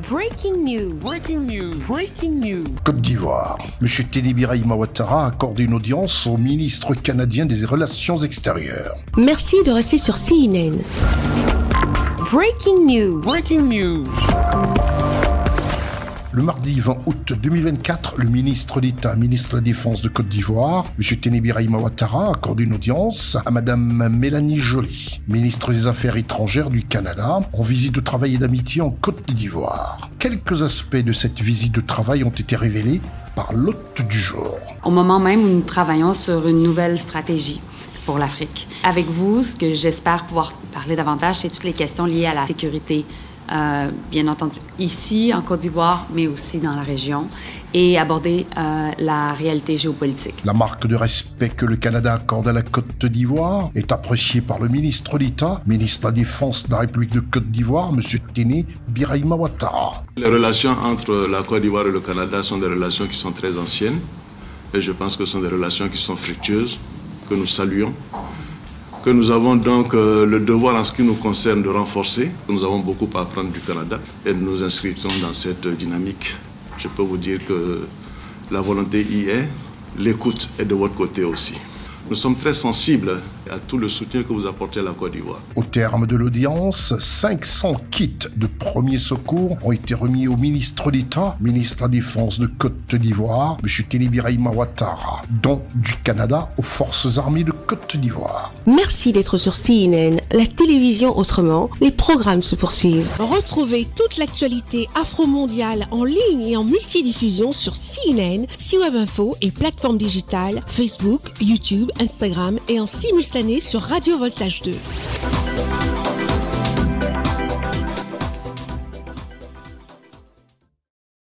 Breaking news. Breaking news. Breaking news. Côte d'Ivoire. M. Teni Birahima Ouattara a accordé une audience au ministre canadien des Relations extérieures. Merci de rester sur CNN. Breaking news. Breaking news. Le mardi 20 août 2024, le ministre d'État, ministre de la Défense de Côte d'Ivoire, M. Teni Birahima Ouattara, a accordé une audience à Mme Mélanie Joly, ministre des Affaires étrangères du Canada, en visite de travail et d'amitié en Côte d'Ivoire. Quelques aspects de cette visite de travail ont été révélés par l'hôte du jour. Au moment même où nous travaillons sur une nouvelle stratégie pour l'Afrique. Avec vous, ce que j'espère pouvoir parler davantage, c'est toutes les questions liées à la sécurité, bien entendu, ici, en Côte d'Ivoire, mais aussi dans la région, et aborder la réalité géopolitique. La marque de respect que le Canada accorde à la Côte d'Ivoire est appréciée par le ministre d'État, ministre de la Défense de la République de Côte d'Ivoire, M. Teni Birahima Ouattara. Les relations entre la Côte d'Ivoire et le Canada sont des relations qui sont très anciennes, et je pense que ce sont des relations qui sont fructueuses, que nous saluons, que nous avons donc le devoir en ce qui nous concerne de renforcer. Nous avons beaucoup à apprendre du Canada et nous nous inscrivons dans cette dynamique. Je peux vous dire que la volonté y est, l'écoute est de votre côté aussi. Nous sommes très sensibles à tout le soutien que vous apportez à la Côte d'Ivoire. Au terme de l'audience, 500 kits de premiers secours ont été remis au ministre d'État, ministre de la Défense de Côte d'Ivoire, M. Teni Birahima Ouattara, dont du Canada aux Forces armées de Côte d'Ivoire. Merci d'être sur CNN, la télévision autrement. Les programmes se poursuivent. Retrouvez toute l'actualité afro-mondiale en ligne et en multidiffusion sur CNN, C-Web Info et plateformes digitales, Facebook, YouTube, Instagram et en simultané sur Radio Voltage 2.